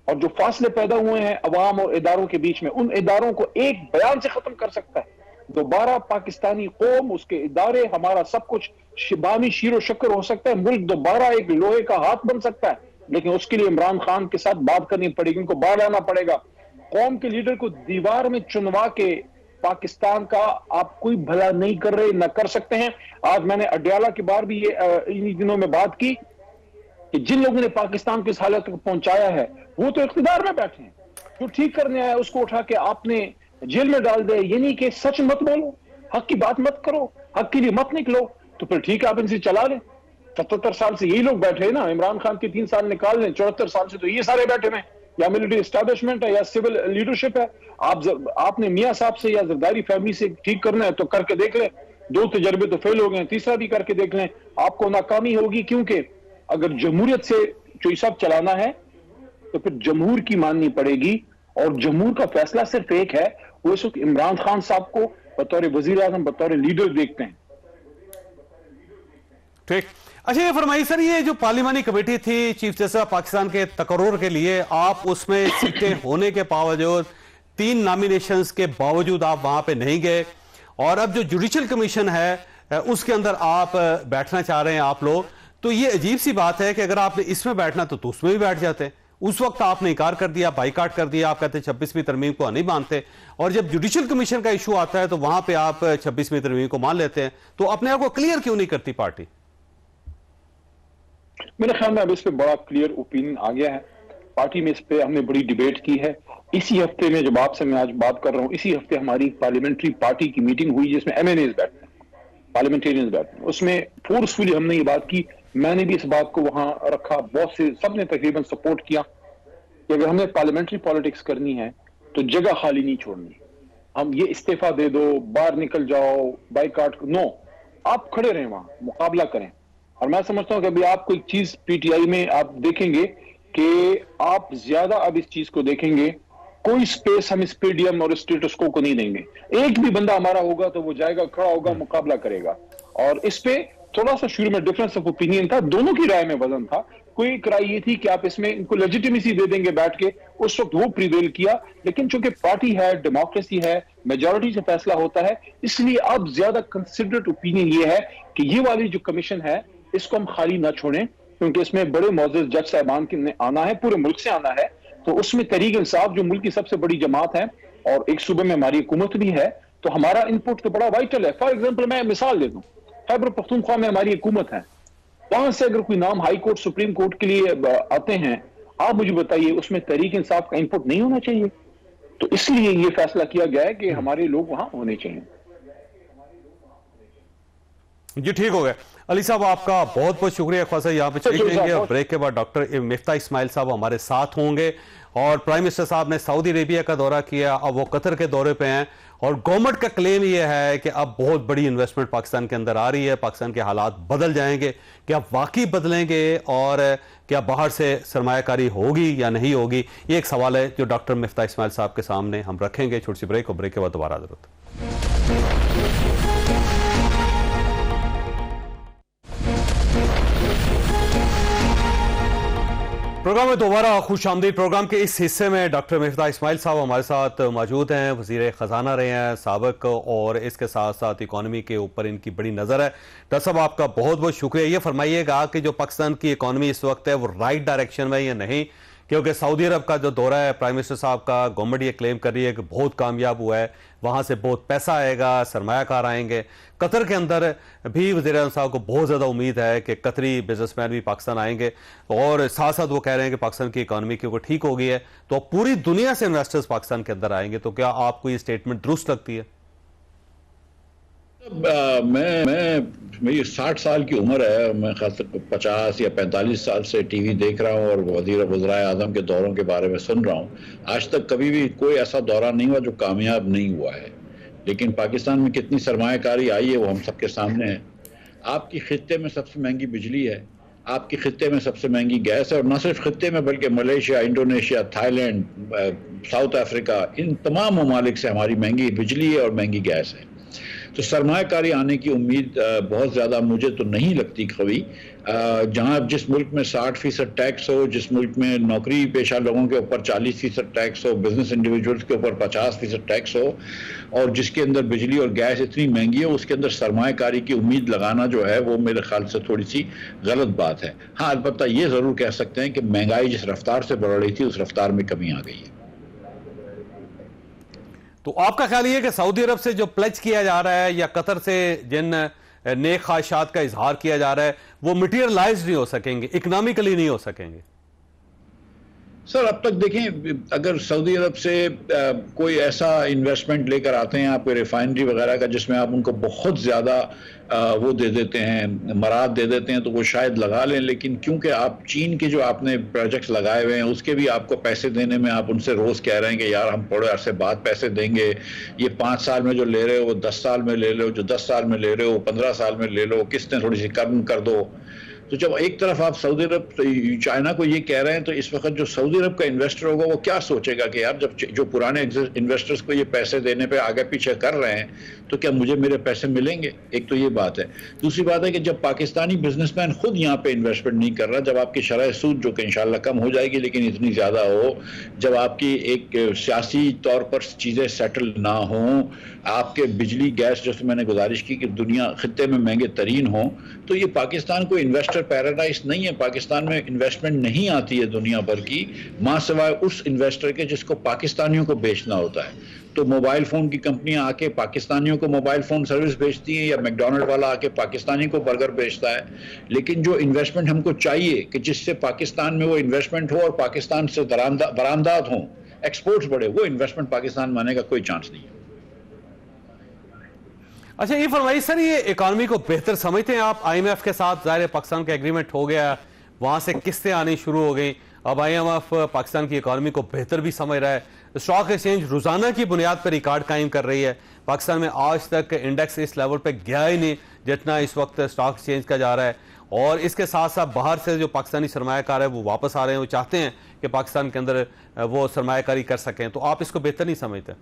اور جو فاصلے پیدا ہوئے ہیں عوام اور اداروں کے بیچ میں, ان اداروں کو ایک بیان سے ختم کر سکتا ہے. دوبارہ پاکستانی قوم, اس کے ادارے, ہمارا سب کچھ شبانی شیر و شکر ہو سکتا ہے. ملک دوبارہ ایک لوہے کا ہاتھ بن سکتا ہے, لیکن اس کے لیے عمران خان کے ساتھ بات کرنی پڑے گی, ان کو باہر لانا پڑے گا. قوم کے لیڈر کو دیوار میں چنوا کے پاکستان کا آپ کوئی بھلا نہیں کر رہے, نہ کر سکتے ہیں. آج میں نے اڈیالہ کے بار بھی ان دنوں میں بات کی کہ جن لوگوں نے پاکستان کو اس حالت تک پہنچایا ہے وہ تو اقتدار میں بیٹھے ہیں. جو ٹھیک کرنے آیا اس کو اٹھا کے آپ نے جیل میں ڈال دے. یہ نہیں کہ سچ مت بولو, حق کی بات مت کرو, حق کے لیے مت نکلو, تو پھر ٹھیک ہے آپ ان سے چلا لیں. 77 سال سے یہی لوگ بیٹھے ہیں نا, عمران خان کے 3 سال نکال لیں, 74 سال سے تو یہ سارے بیٹھے ہیں, یا ملٹری اسٹیبلشمنٹ ہے یا سول لیڈرشپ ہے. آپ نے میاں صاحب سے یا زرداری فیملی سے ٹھیک کرنا ہے تو کر کے دیکھ لیں. 2 تجربے تو فیل ہو گئے, تیسرا بھی کر کے دیکھ لیں, آپ کو ناکامی ہوگی. کیونکہ اگر جمہوریت سے جو سب چلانا ہے تو پھر جمہور کی ماننی پڑے گی, اور جمہور کا فیصلہ صرف ایک ہے, وہ اس وقت عمران خان صاحب کو بطور وزیر اعظم, بطور لیڈر دیکھتے ہیں. ٹھیک. اچھا یہ فرمائیے سر, یہ جو پارلیمانی کمیٹی تھی چیف جسٹس پاکستان کے تقرر کے لیے, آپ اس میں سیٹیں ہونے کے باوجود, 3 نامینیشنز کے باوجود آپ وہاں پہ نہیں گئے, اور اب جو جوڈیشل کمیشن ہے اس کے اندر آپ بیٹھنا چاہ رہے ہیں آپ لوگ, تو یہ عجیب سی بات ہے کہ اگر آپ نے اس میں بیٹھنا تو اس میں بھی بیٹھ جاتے ہیں. اس وقت آپ نے انکار کر دیا, بائیکاٹ کر دیا, آپ کہتے ہیں 26ویں ترمیم کو نہیں مانتے, اور جب جوڈیشل کمیشن کا ایشو آتا ہے تو وہاں پہ آپ 26ویں ترمیم کو مان لیتے ہیں. تو اپنے آپ کو کلیئر کیوں نہیں کرتی پارٹی؟ میرے خیال میں اب اس پہ بڑا کلیئر اوپینین آ گیا ہے پارٹی میں. اس پہ ہم نے بڑی ڈیبیٹ کی ہے. اسی ہفتے میں جب آپ سے میں آج بات کر رہا ہوں, اسی ہفتے ہماری پارلیمنٹری پارٹی کی میٹنگ ہوئی جس میں MNAs بیٹھتے ہیں, پارلیمنٹیرینز بیٹھتے ہیں. اس میں فورسفلی ہم نے یہ بات کی, میں نے بھی اس بات کو وہاں رکھا, بہت سے سب نے تقریباً سپورٹ کیا کہ اگر ہم نے پارلیمنٹری پالیٹکس کرنی ہے تو جگہ خالی نہیں چھوڑنی. ہم یہ استعفیٰ دے دو, باہر نکل جاؤ, بائیکاٹ, نو, آپ کھڑے رہیں وہاں, مقابلہ کریں. اور میں سمجھتا ہوں کہ ابھی آپ کوئی چیز PTI میں آپ دیکھیں گے کہ آپ زیادہ اب اس چیز کو دیکھیں گے, کوئی سپیس ہم اس PDM اور اسٹیٹس کو نہیں دیں گے. ایک بھی بندہ ہمارا ہوگا تو وہ جائے گا, کھڑا ہوگا, مقابلہ کرے گا. اور اس پہ تھوڑا سا شروع میں ڈفرنس آف اوپینین تھا, دونوں کی رائے میں وزن تھا. کوئی رائے یہ تھی کہ آپ اس میں ان کو لیجیٹیمیسی دے دیں گے بیٹھ کے, اس وقت وہ پریویل کیا. لیکن چونکہ پارٹی ہے, ڈیموکریسی ہے, میجورٹی سے فیصلہ ہوتا ہے, اس لیے اب زیادہ کنسیڈرٹ اوپینین یہ ہے کہ یہ والی جو کمیشن ہے اس کو ہم خالی نہ چھوڑیں, کیونکہ اس میں بڑے معزز جج صاحبان کے آنا ہے, پورے ملک سے آنا ہے. تو اس میں تحریک انصاف جو ملک کی سب سے بڑی جماعت ہے, اور ایک صوبے میں ہماری حکومت بھی ہے, تو ہمارا انپٹ تو بڑا وائٹل ہے. فار ایگزامپل میں مثال دے دوں, خیبر پختونخوا میں ہماری حکومت ہے, وہاں سے اگر کوئی نام ہائی کورٹ, سپریم کورٹ کے لیے آتے ہیں, آپ مجھے بتائیے اس میں تحریک انصاف کا انپٹ نہیں ہونا چاہیے؟ تو اس لیے یہ فیصلہ کیا گیا ہے کہ ہمارے لوگ وہاں ہونے چاہیے. جی ٹھیک ہو گئے. علی صاحب آپ کا بہت بہت شکریہ. خواصہ یہاں پہ چیک لیں گے, اور بریک کے بعد ڈاکٹر مفتاح اسماعیل صاحب ہمارے ساتھ ہوں گے. اور پرائم منسٹر صاحب نے سعودی عربیہ کا دورہ کیا, اب وہ قطر کے دورے پہ ہیں, اور گورنمنٹ کا کلیم یہ ہے کہ اب بہت بڑی انویسٹمنٹ پاکستان کے اندر آ رہی ہے, پاکستان کے حالات بدل جائیں گے. کیا واقعی بدلیں گے, اور کیا باہر سے سرمایہ کاری ہوگی یا نہیں ہوگی, یہ ایک سوال ہے جو ڈاکٹر مفتاح اسماعیل صاحب کے سامنے ہم رکھیں گے. چھوٹی سی بریک, اور بریک کے بعد دوبارہ حاضر ہوتے ہیں. پروگرام میں دوبارہ خوش آمدید. پروگرام کے اس حصے میں ڈاکٹر مفتاح اسماعیل صاحب ہمارے ساتھ موجود ہیں, وزیر خزانہ رہے ہیں سابق, اور اس کے ساتھ ساتھ اکانومی کے اوپر ان کی بڑی نظر ہے. ڈاکٹر صاحب آپ کا بہت بہت شکریہ. یہ فرمائیے گا کہ جو پاکستان کی اکانومی اس وقت ہے وہ رائٹ ڈائریکشن میں یا نہیں, کیونکہ سعودی عرب کا جو دورہ ہے پرائم منسٹر صاحب کا، گورنمنٹ یہ کلیم کر رہی ہے کہ بہت کامیاب ہوا ہے، وہاں سے بہت پیسہ آئے گا، سرمایہ کار آئیں گے۔ قطر کے اندر بھی وزیر اعظم صاحب کو بہت زیادہ امید ہے کہ قطری بزنس مین بھی پاکستان آئیں گے، اور ساتھ ساتھ وہ کہہ رہے ہیں کہ پاکستان کی اکانومی کیونکہ ٹھیک ہو گئی ہے تو اب پوری دنیا سے انویسٹرز پاکستان کے اندر آئیں گے۔ تو کیا آپ کو یہ سٹیٹمنٹ درست لگتی ہے؟ میری 60 سال کی عمر ہے، میں خاص 50 یا 45 سال سے ٹی وی دیکھ رہا ہوں اور وزرائے اعظم کے دوروں کے بارے میں سن رہا ہوں۔ آج تک کبھی بھی کوئی ایسا دورہ نہیں ہوا جو کامیاب نہیں ہوا ہے، لیکن پاکستان میں کتنی سرمایہ کاری آئی ہے وہ ہم سب کے سامنے ہے۔ آپ کی خطے میں سب سے مہنگی بجلی ہے، آپ کی خطے میں سب سے مہنگی گیس ہے، اور نہ صرف خطے میں بلکہ Malaysia, Indonesia, Thailand, South Africa, ان تمام ممالک سے ہماری مہنگی بجلی ہے اور مہنگی گیس ہے۔ تو سرمایہ کاری آنے کی امید بہت زیادہ مجھے تو نہیں لگتی کبھی۔ جہاں جس ملک میں 60% ٹیکس ہو، جس ملک میں نوکری پیشہ لوگوں کے اوپر 40% ٹیکس ہو، بزنس انڈیویجولز کے اوپر 50% ٹیکس ہو، اور جس کے اندر بجلی اور گیس اتنی مہنگی ہے، اس کے اندر سرمایہ کاری کی امید لگانا جو ہے وہ میرے خیال سے تھوڑی سی غلط بات ہے۔ ہاں، البتہ یہ ضرور کہہ سکتے ہیں کہ مہنگائی جس رفتار سے بڑھ رہی تھی اس رفتار میں کمی آ گئی ہے۔ تو آپ کا خیال یہ ہے کہ سعودی عرب سے جو پلچ کیا جا رہا ہے یا قطر سے جن نیک خواہشات کا اظہار کیا جا رہا ہے وہ مٹیریلائز نہیں ہو سکیں گے، اکنامکلی نہیں ہو سکیں گے؟ سر، اب تک دیکھیں، اگر سعودی عرب سے کوئی ایسا انویسٹمنٹ لے کر آتے ہیں آپ کوئی ریفائنری وغیرہ کا جس میں آپ ان کو بہت زیادہ وہ دے دیتے ہیں، مراد دے دیتے ہیں، تو وہ شاید لگا لیں، لیکن کیونکہ آپ چین کے جو آپ نے پروجیکٹس لگائے ہوئے ہیں اس کے بھی آپ کو پیسے دینے میں آپ ان سے روز کہہ رہے ہیں کہ یار ہم تھوڑے عرصے بعد پیسے دیں گے، یہ 5 سال میں جو لے رہے ہو وہ 10 سال میں لے لو، جو 10 سال میں لے رہے ہو 15 سال میں لے لو، قسطیں تھوڑی سی کم کر دو۔ تو جب ایک طرف آپ سعودی عرب چائنا کو یہ کہہ رہے ہیں تو اس وقت جو سعودی عرب کا انویسٹر ہوگا وہ کیا سوچے گا کہ یار جب جو پرانے انویسٹرز کو یہ پیسے دینے پہ آگے پیچھے کر رہے ہیں تو کیا مجھے میرے پیسے ملیں گے؟ ایک تو یہ بات ہے۔ دوسری بات ہے کہ جب پاکستانی بزنس مین خود یہاں پہ انویسٹمنٹ نہیں کر رہا، جب آپ کی شرح سود جو کہ انشاءاللہ کم ہو جائے گی لیکن اتنی زیادہ ہو، جب آپ کی ایک سیاسی طور پر چیزیں سیٹل نہ ہوں، آپ کے بجلی گیس جیسے میں نے گزارش کی کہ دنیا خطے میں مہنگے ترین ہوں، تو یہ پاکستان کو انویسٹر پیراڈائز نہیں ہے۔ پاکستان میں انویسٹمنٹ نہیں آتی ہے دنیا بھر کی، ماں سوائے اس انویسٹر کے جس کو پاکستانیوں کو بیچنا ہوتا ہے۔ تو موبائل فون کی کمپنیاں آ کے پاکستانیوں کو موبائل فون سروس بیچتی ہیں، یا میک ڈونلڈ والا آ کے پاکستانی کو برگر بیچتا ہے، لیکن جو انویسٹمنٹ ہم کو چاہیے کہ جس سے پاکستان میں وہ انویسٹمنٹ ہو اور پاکستان سے برآمدات ہوں، ایکسپورٹس بڑھے، وہ انویسٹمنٹ پاکستان میں آنے کا کوئی چانس نہیں ہے۔ اچھا، یہ فرمائیے سر، یہ اکانومی کو بہتر سمجھتے ہیں آپ؟ آئی ایم ایف کے ساتھ ظاہر ہے پاکستان کا ایگریمنٹ ہو گیا، وہاں سے قسطیں آنی شروع ہو گئی، اب آئی ایم ایف پاکستان کی اکانومی کو بہتر بھی سمجھ رہا ہے، اسٹاک ایکسچینج روزانہ کی بنیاد پر ریکارڈ قائم کر رہی ہے۔ پاکستان میں آج تک انڈیکس اس لیول پہ گیا ہی نہیں جتنا اس وقت اسٹاک ایکسچینج کا جا رہا ہے، اور اس کے ساتھ ساتھ باہر سے جو پاکستانی سرمایہ کار ہے وہ واپس آ رہے ہیں، وہ چاہتے ہیں کہ پاکستان کے اندر وہ سرمایہ کاری کر سکیں، تو آپ اس کو بہتر نہیں سمجھتے؟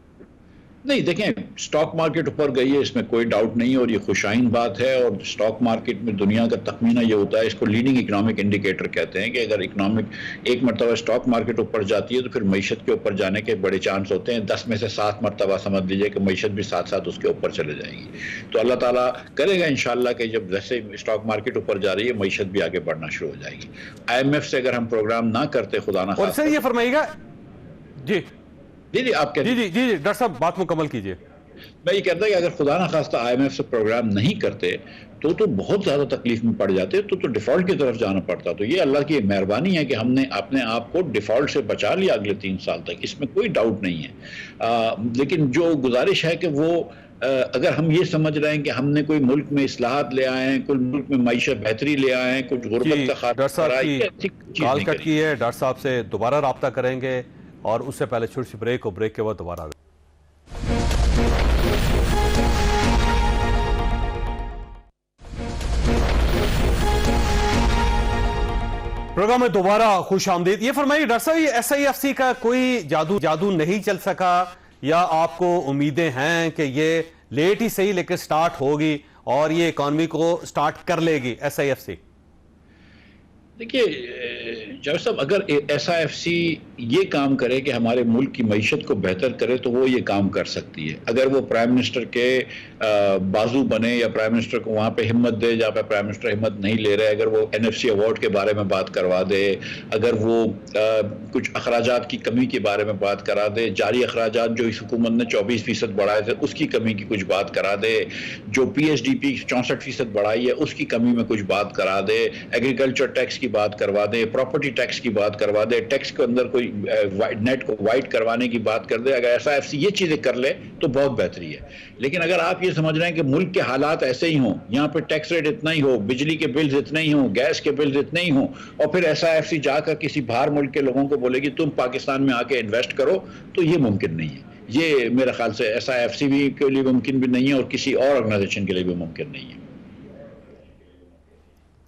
نہیں، دیکھیں، سٹاک مارکیٹ اوپر گئی ہے، اس میں کوئی ڈاؤٹ نہیں ہے، اور یہ خوشائن بات ہے، اور سٹاک مارکیٹ میں دنیا کا تخمینہ یہ ہوتا ہے، اس کو لیڈنگ اکنامک انڈیکیٹر کہتے ہیں، کہ اگر اکنامک ایک مرتبہ سٹاک مارکیٹ اوپر جاتی ہے تو پھر معیشت کے اوپر جانے کے بڑے چانس ہوتے ہیں، 10 میں سے 7 مرتبہ سمجھ لیجئے کہ معیشت بھی ساتھ ساتھ اس کے اوپر چلے جائے گی۔ تو اللہ تعالیٰ کرے گا انشاءاللہ کہ جب جیسے سٹاک مارکیٹ اوپر جا رہی ہے معیشت بھی آگے بڑھنا شروع ہو جائے گی۔ آئی ایم ایف سے اگر ہم پروگرام نہ کرتے، خدا نہ اور خواستہ، سر یہ فرمائیے گا، جی جی آپ کہہ جی ڈاکٹر صاحب بات مکمل کیجئے۔ میں یہ کہتا ہے کہ اگر خدا نہ خواستہ آئی ایم ایف سے پروگرام نہیں کرتے تو بہت زیادہ تکلیف میں پڑ جاتے، تو ڈیفالٹ کی طرف جانا پڑتا۔ تو یہ اللہ کی مہربانی ہے کہ ہم نے اپنے آپ کو ڈیفالٹ سے بچا لیا اگلے 3 سال تک، اس میں کوئی ڈاؤٹ نہیں ہے۔ لیکن جو گزارش ہے کہ وہ اگر ہم یہ سمجھ رہے ہیں کہ ہم نے کوئی ملک میں اصلاحات لے آئے ہیں، کوئی ملک میں معیشت بہتری لے آئے ہیں، کچھ غربت کا ڈاکٹر صاحب کی کال کٹ کی ہے، خاتمہ، ڈاکٹر صاحب سے دوبارہ رابطہ کریں گے، اور اس سے پہلے چھوٹی سی بریک، اور بریک کے بعد دوبارہ پروگرام میں دوبارہ خوش آمدید۔ یہ فرمائیے ڈاکٹر صاحب، یہ ایس آئی ایف سی کا کوئی جادو نہیں چل سکا، یا آپ کو امیدیں ہیں کہ یہ لیٹ ہی صحیح لیکن سٹارٹ ہوگی اور یہ اکانومی کو سٹارٹ کر لے گی ایس آئی ایف سی؟ دیکھیے جاوید صاحب، اگر ایس آئی ایف سی یہ کام کرے کہ ہمارے ملک کی معیشت کو بہتر کرے تو وہ یہ کام کر سکتی ہے. اگر وہ پرائم منسٹر کے بازو بنے یا پرائم منسٹر کو وہاں پہ ہمت دے جہاں پہ پرائم منسٹر ہمت نہیں لے رہے, اگر وہ NFC ایوارڈ کے بارے میں بات کروا دے, اگر وہ کچھ اخراجات کی کمی کے بارے میں بات کرا دے, جاری اخراجات جو اس حکومت نے 24% بڑھائے تھے اس کی کمی کی کچھ بات کرا دے, جو PSDP 64% بڑھائی ہے اس کی کمی میں کچھ بات کرا دے, ایگریکلچر ٹیکس کی بات کروا دے, پراپرٹی ٹیکس کی بات کروا دے, ٹیکس کے اندر کوئی نیٹ کو وائٹ کروانے کی بات کر دے, اگر SIFC یہ چیزیں کر لے تو بہت بہتری ہے. لیکن اگر آپ یہ سمجھ رہے ہیں کہ ملک کے حالات ایسے ہی ہوں, یہاں پہ ٹیکس ریٹ اتنا ہی ہو, بجلی کے بلز اتنے ہی ہوں, گیس کے بلز اتنے ہی ہوں, اور پھر SIFC جا کر کسی باہر ملک کے لوگوں کو بولے گی تم پاکستان میں آ کے انویسٹ کرو, تو یہ ممکن نہیں ہے. یہ میرے خیال سے SIFC بھی کے لیے ممکن بھی نہیں ہے اور کسی اور آرگنائزیشن کے لیے بھی ممکن نہیں ہے.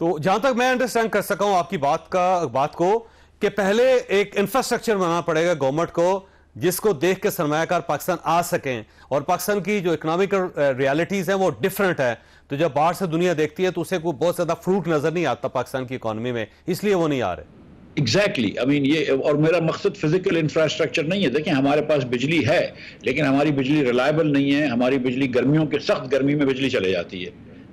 تو جہاں تک میں انڈرسٹینڈ کر سکا ہوں آپ کی بات کو کہ پہلے ایک انفراسٹرکچر بنانا پڑے گا گورنمنٹ کو جس کو دیکھ کے سرمایہ کار پاکستان آ سکیں, اور پاکستان کی جو اکنامکل ریالٹیز ہیں وہ ڈیفرنٹ ہے, تو جب باہر سے دنیا دیکھتی ہے تو اسے کوئی بہت زیادہ فروٹ نظر نہیں آتا پاکستان کی اکانومی میں, اس لیے وہ نہیں آ رہے. ایگزیکٹلی یہ اور میرا مقصد فزیکل انفراسٹرکچر نہیں ہے. دیکھیں ہمارے پاس بجلی ہے لیکن ہماری بجلی ریلائبل نہیں ہے. ہماری بجلی گرمیوں کے سخت گرمی میں بجلی چلے جاتی ہے,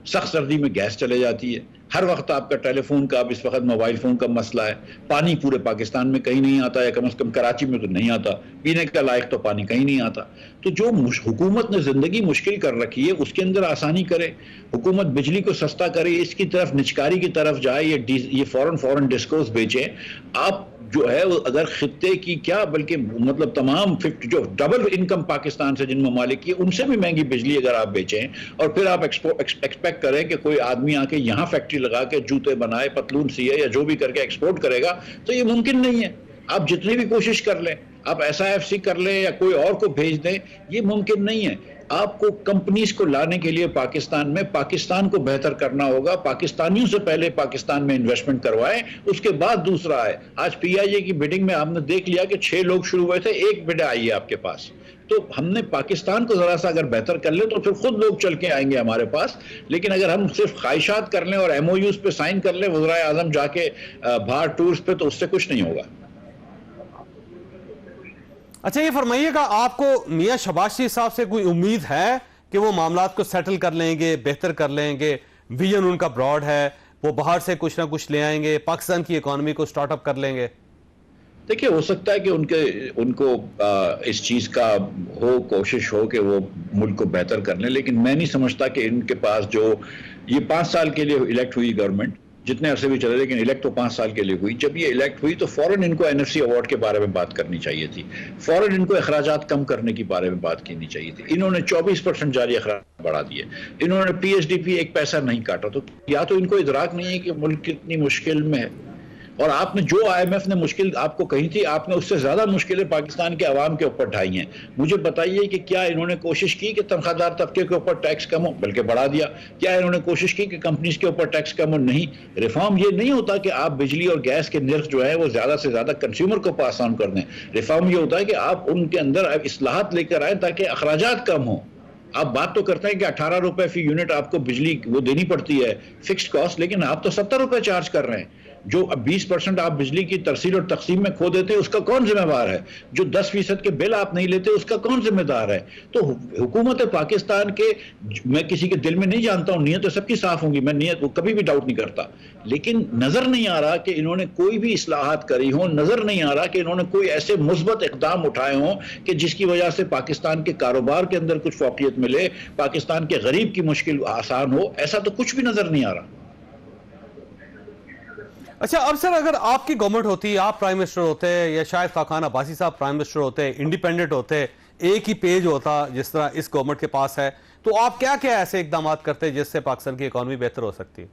سخت سردی میں گیس چلے جاتی ہے, ہر وقت آپ کا ٹیلی فون کا, اب اس وقت موبائل فون کا مسئلہ ہے. پانی پورے پاکستان میں کہیں نہیں آتا, یا کم از کم کراچی میں تو نہیں آتا, پینے کا لائق تو پانی کہیں نہیں آتا. تو جو حکومت نے زندگی مشکل کر رکھی ہے اس کے اندر آسانی کرے, حکومت بجلی کو سستا کرے, اس کی طرف نچکاری کی طرف جائے, یہ فورن ڈسکوز بیچے. آپ جو ہے اگر خطے کی کیا بلکہ مطلب تمام جو ڈبل انکم پاکستان سے جن ممالک کی ان سے بھی مہنگی بجلی اگر آپ بیچیں, اور پھر آپ ایکسپیکٹ کریں کہ کوئی آدمی آ کے یہاں فیکٹری لگا کے جوتے بنائے, پتلون سیے یا جو بھی کر کے ایکسپورٹ کرے گا, تو یہ ممکن نہیں ہے. آپ جتنی بھی کوشش کر لیں, آپ SIFC کر لیں یا کوئی اور کو بھیج دیں, یہ ممکن نہیں ہے. آپ کو کمپنیز کو لانے کے لیے پاکستان میں پاکستان کو بہتر کرنا ہوگا. پاکستانیوں سے پہلے پاکستان میں انویسٹمنٹ کروائیں, اس کے بعد دوسرا ہے. آج PIA کی بیڈنگ میں آپ نے دیکھ لیا کہ 6 لوگ شروع ہوئے تھے, ایک بڈ آئی ہے آپ کے پاس. تو ہم نے پاکستان کو ذرا سا اگر بہتر کر لیں تو پھر خود لوگ چل کے آئیں گے ہمارے پاس. لیکن اگر ہم صرف خواہشات کر لیں اور MOUs پہ سائن کر لیں وزرائے اعظم جا کے باہر ٹورز پہ, تو اس سے کچھ نہیں ہوگا. اچھا یہ فرمائیے گا, آپ کو میاں شہباز شریف صاحب سے کوئی امید ہے کہ وہ معاملات کو سیٹل کر لیں گے, بہتر کر لیں گے؟ ویژن ان کا براڈ ہے, وہ باہر سے کچھ نہ کچھ لے آئیں گے, پاکستان کی اکانومی کو سٹارٹ اپ کر لیں گے. دیکھیں ہو سکتا ہے کہ ان کو اس چیز کا کوشش ہو کہ وہ ملک کو بہتر کر لیں, لیکن میں نہیں سمجھتا کہ ان کے پاس جو یہ 5 سال کے لیے الیکٹ ہوئی گورنمنٹ, جتنے عرصے بھی چلے, لیکن الیکٹ تو 5 سال کے لیے ہوئی. جب یہ الیکٹ ہوئی تو فوراً ان کو NFC ایوارڈ کے بارے میں بات کرنی چاہیے تھی, فوراً ان کو اخراجات کم کرنے کے بارے میں بات کرنی چاہیے تھی. انہوں نے 24% جاری اخراجات بڑھا دیے, انہوں نے PSDP 1 پیسہ نہیں کاٹا. تو یا تو ان کو ادراک نہیں ہے کہ ملک کتنی مشکل میں ہے, اور آپ نے جو IMF نے مشکل آپ کو کہی تھی, آپ نے اس سے زیادہ مشکلیں پاکستان کے عوام کے اوپر ڈھائی ہیں. مجھے بتائیے کہ کیا انہوں نے کوشش کی کہ تنخواہ دار طبقے کے اوپر ٹیکس کم ہو, بلکہ بڑھا دیا. کیا انہوں نے کوشش کی کہ کمپنیز کے اوپر ٹیکس کم ہو؟ نہیں. ریفارم یہ نہیں ہوتا کہ آپ بجلی اور گیس کے نرخ جو ہے وہ زیادہ سے زیادہ کنزیومر کو پاس آن کر دیں. ریفارم یہ ہوتا ہے کہ آپ ان کے اندر اصلاحات لے کر آئیں تاکہ اخراجات کم ہوں. آپ بات تو کرتے ہیں کہ 18 روپے فی یونٹ آپ کو بجلی وہ دینی پڑتی ہے فکسڈ کاسٹ, لیکن آپ تو 70 روپے چارج کر رہے ہیں. جو اب 20% آپ بجلی کی ترسیل اور تقسیم میں کھو دیتے ہیں اس کا کون ذمہ دار ہے؟ جو 10% کے بل آپ نہیں لیتے اس کا کون ذمہ دار ہے؟ تو حکومت پاکستان کے, میں کسی کے دل میں نہیں جانتا ہوں, نیت تو سب کی صاف ہوں گی, میں نیت کو کبھی بھی ڈاؤٹ نہیں کرتا, لیکن نظر نہیں آ رہا کہ انہوں نے کوئی بھی اصلاحات کری ہوں, نظر نہیں آ رہا کہ انہوں نے کوئی ایسے مثبت اقدام اٹھائے ہوں کہ جس کی وجہ سے پاکستان کے کاروبار کے اندر کچھ فوقیت ملے, پاکستان کے غریب کی مشکل آسان ہو. ایسا تو کچھ بھی نظر نہیں آ رہا. اچھا اب سر, اگر آپ کی گورنمنٹ ہوتی, آپ پرائم منسٹر ہوتے, یا شاید خاقان عباسی صاحب پرائم منسٹر ہوتے, انڈیپینڈنٹ ہوتے, ایک ہی پیج ہوتا جس طرح اس گورنمنٹ کے پاس ہے, تو آپ کیا کیا ایسے اقدامات کرتے جس سے پاکستان کی اکانومی بہتر ہو سکتی ہے؟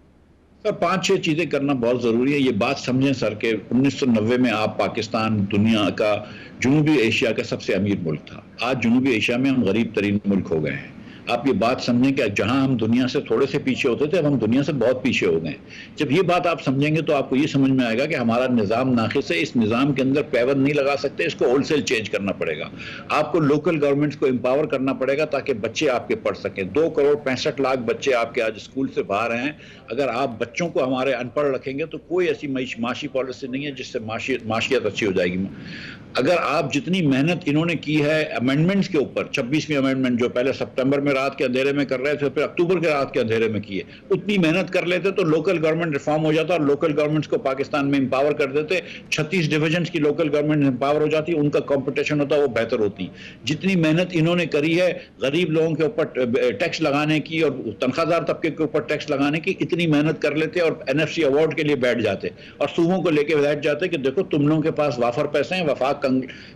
سر 5-6 چیزیں کرنا بہت ضروری ہے. یہ بات سمجھیں سر کہ 1990 میں آپ پاکستان دنیا کا, جنوبی ایشیا کا سب سے امیر ملک تھا. آج جنوبی ایشیا میں ہم غریب ترین ملک ہو گئے ہیں. آپ یہ بات سمجھیں کہ جہاں ہم دنیا سے تھوڑے سے پیچھے ہوتے تھے اب ہم دنیا سے بہت پیچھے ہو گئے ہیں۔ جب یہ بات آپ سمجھیں گے تو آپ کو یہ سمجھ میں آئے گا کہ ہمارا نظام ناقص ہے، اس نظام کے اندر پیوند نہیں لگا سکتے، اس کو ہول سیل چینج کرنا پڑے گا۔ آپ کو لوکل گورنمنٹس کو امپاور کرنا پڑے گا تاکہ بچے آپ کے پڑھ سکیں۔ 2.65 کروڑ بچے آپ کے آج اسکول سے باہر ہیں۔ اگر آپ بچوں کو ہمارے ان پڑھ رکھیں گے تو کوئی ایسی معاشی پالیسی نہیں ہے جس سے معاشیت اچھی ہو جائے گی۔ اگر آپ جتنی محنت انہوں نے کی ہے امینڈمنٹس کے اوپر، 26ویں امینڈمنٹ جو پہلے سپٹمبر میں رات کے اندھیرے میں کر رہے تھے پھر اکتوبر کے رات کے اندھیرے میں کیے، اتنی محنت کر لیتے تو لوکل گورنمنٹ ریفارم ہو جاتا اور لوکل گورنمنٹس کو پاکستان میں امپاور کر دیتے۔ 36 ڈویژنز کی لوکل گورنمنٹ امپاور ہو جاتی، ان کا کمپٹیشن ہوتا، وہ بہتر ہوتی۔ جتنی محنت انہوں نے کری ہے غریب لوگوں کے اوپر ٹیکس لگانے کی اور تنخواہ دار طبقے کے اوپر ٹیکس لگانے کی، اتنی محنت کر لیتے اور NFC ایوارڈ کے لیے بیٹھ جاتے اور صوبوں کو لے کے بیٹھ جاتے کہ دیکھو تم لوگوں کے پاس وافر پیسے ہیں، وفاق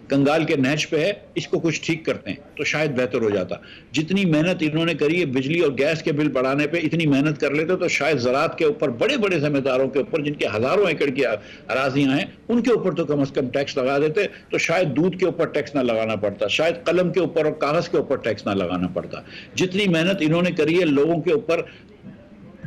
کنگال کے نہج پہ ہے، اس کو کچھ ٹھیک کرتے ہیں تو شاید بہتر ہو جاتا۔ جتنی محنت انہوں نے کری ہے بجلی اور گیس کے بل بڑھانے پہ، اتنی محنت کر لیتے تو شاید زراعت کے اوپر بڑے بڑے ذمہ داروں کے اوپر جن کے ہزاروں ایکڑ کی اراضیاں ہیں ان کے اوپر تو کم از کم ٹیکس لگا دیتے تو شاید دودھ کے اوپر ٹیکس نہ لگانا پڑتا، شاید قلم کے اوپر اور کاغذ کے اوپر ٹیکس نہ لگانا پڑتا۔ جتنی محنت انہوں نے کری ہے لوگوں کے اوپر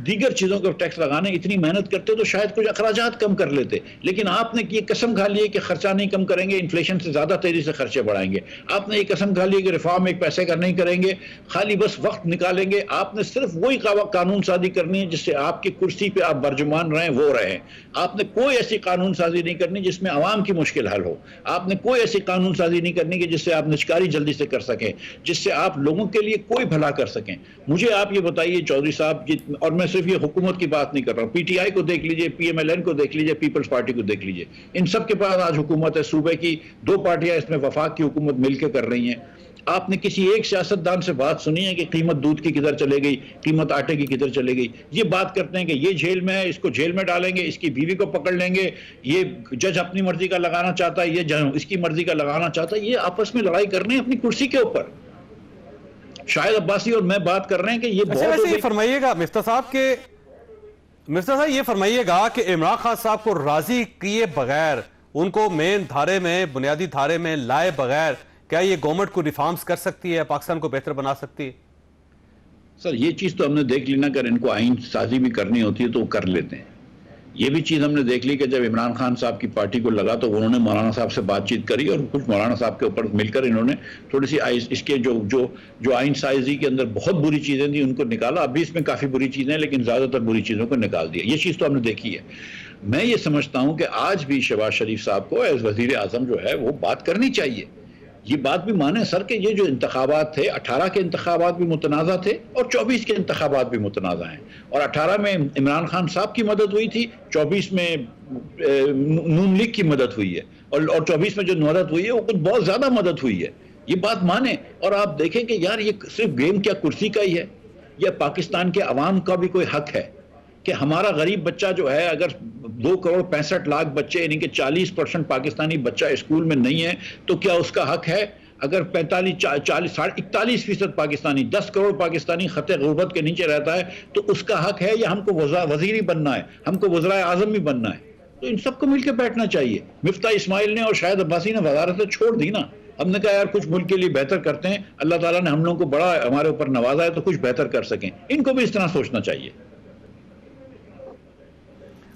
دیگر چیزوں کو ٹیکس لگانے، اتنی محنت کرتے تو شاید کچھ اخراجات کم کر لیتے، لیکن آپ نے یہ قسم کھا لی ہے کہ خرچہ نہیں کم کریں گے، انفلیشن سے زیادہ تیزی سے خرچے بڑھائیں گے۔ آپ نے یہ قسم کھا لی ہے کہ ریفارم ایک پیسے کا نہیں کریں گے، خالی بس وقت نکالیں گے۔ آپ نے صرف وہی قانون سازی کرنی ہے جس سے آپ کی کرسی پہ آپ برجمان رہیں وہ رہیں۔ آپ نے کوئی ایسی قانون سازی نہیں کرنی جس میں عوام کی مشکل حل ہو۔ آپ نے کوئی ایسی قانون سازی نہیں کرنی کہ جس سے آپ نچکاری جلدی سے کر سکیں، جس سے آپ لوگوں کے لیے کوئی بھلا کر سکیں۔ مجھے آپ یہ بتائیے چودھری صاحب، اور میں صرف یہ حکومت کی بات نہیں کر رہا ہوں، PTI کو دیکھ لیجئے، PMLN کو دیکھ لیجئے، پیپلز پارٹی کو دیکھ لیجئے، ان سب کے پاس آج حکومت ہے، صوبے کی 2 پارٹیاں اس میں وفاق کی حکومت مل کے کر رہی ہیں۔ آپ نے کسی ایک سیاستدان سے بات سنی ہے کہ قیمت دودھ کی کدھر چلے گئی، قیمت آٹے کی کدھر چلے گئی؟ یہ بات کرتے ہیں کہ یہ جیل میں ہے، اس کو جیل میں ڈالیں گے، اس کی بیوی کو پکڑ لیں گے، یہ جج اپنی مرضی کا لگانا چاہتا ہے، یہ جج اس کی مرضی کا لگانا چاہتا ہے۔ یہ آپس میں لڑائی کرنے اپنی کرسی کے اوپر۔ شاہد عباسی اور میں بات کر رہے ہیں کہ یہ بہت یہ فرمائیے گا مفتہ صاحب یہ فرمائیے گا کہ عمران خان صاحب کو راضی کیے بغیر، ان کو مین دھارے میں، بنیادی دھارے میں لائے بغیر کیا یہ گورنمنٹ کو ریفارمز کر سکتی ہے، پاکستان کو بہتر بنا سکتی ہے؟ سر یہ چیز تو ہم نے دیکھ لی نا، اگر ان کو آئین سازی بھی کرنی ہوتی ہے تو وہ کر لیتے ہیں۔ یہ بھی چیز ہم نے دیکھ لی کہ جب عمران خان صاحب کی پارٹی کو لگا تو انہوں نے مولانا صاحب سے بات چیت کری اور کچھ مولانا صاحب کے اوپر مل کر انہوں نے تھوڑی سی اس کے جو آئین سازی کے اندر بہت بری چیزیں تھیں ان کو نکالا۔ ابھی اس میں کافی بری چیزیں ہیں لیکن زیادہ تر بری چیزوں کو نکال دیا۔ یہ چیز تو ہم نے دیکھی ہے۔ میں یہ سمجھتا ہوں کہ آج بھی شہباز شریف صاحب کو ایز وزیر اعظم جو ہے وہ بات کرنی چاہیے۔ یہ بات بھی مانیں سر کہ یہ جو انتخابات تھے، 18 کے انتخابات بھی متنازع تھے اور 24 کے انتخابات بھی متنازع ہیں، اور 18 میں عمران خان صاحب کی مدد ہوئی تھی، 24 میں نون لیگ کی مدد ہوئی ہے، اور 24 میں جو مدد ہوئی ہے وہ کچھ بہت زیادہ مدد ہوئی ہے۔ یہ بات مانیں اور آپ دیکھیں کہ یار یہ صرف گیم کیا کرسی کا ہی ہے، یا پاکستان کے عوام کا بھی کوئی حق ہے کہ ہمارا غریب بچہ جو ہے، اگر 2.65 کروڑ بچے یعنی کہ 40% پاکستانی بچہ اسکول میں نہیں ہے تو کیا اس کا حق ہے؟ اگر 41% پاکستانی، 10 کروڑ پاکستانی خط غربت کے نیچے رہتا ہے تو اس کا حق ہے یا ہم کو وزیر ہی بننا ہے، ہم کو وزرائے اعظم بھی بننا ہے؟ تو ان سب کو مل کے بیٹھنا چاہیے۔ مفتاح اسماعیل نے اور شاہد عباسی نے وزارتیں چھوڑ دی نا۔ ہم نے کہا یار کچھ ملک کے لیے بہتر کرتے ہیں، اللہ تعالیٰ نے ہم لوگوں کو بڑا ہمارے اوپر نوازا ہے تو کچھ بہتر کر سکیں۔ ان کو بھی اس طرح سوچنا چاہیے۔